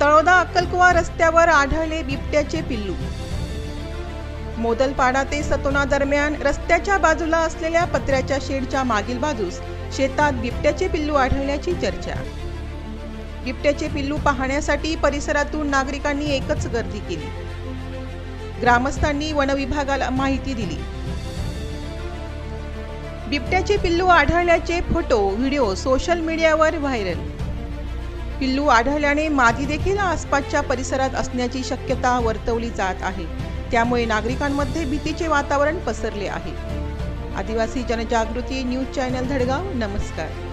तळोदा अक्कलकुवा रस्त्यावर आढळले बिबट्याचे पिल्लू। मोदलपाडा ते सतोना दरम्यान रस्त्याच्या बाजूला असलेल्या पत्र्याच्या शेडच्या मागील बाजूस शेतात बिबट्याचे पिल्लू आढळल्याची चर्चा। बिबट्याचे पिल्लू पाहण्यासाठी परिसरातून नागरिकांनी एकच गर्दी केली। ग्रामस्थांनी वन विभागाला माहिती दिली। बिबट्याचे पिल्लू आढळल्याचे फोटो व्हिडिओ सोशल मीडियावर व्हायरल। पिल्लू आढळल्याने मादी देखील आसपासच्या परिसरात असण्याची शक्यता वर्तवली जात आहे। त्यामुळे नागरिकांमध्ये भीतीचे वातावरण पसरले आहे। आदिवासी जनजागृती न्यूज चॅनल धडगाव, नमस्कार।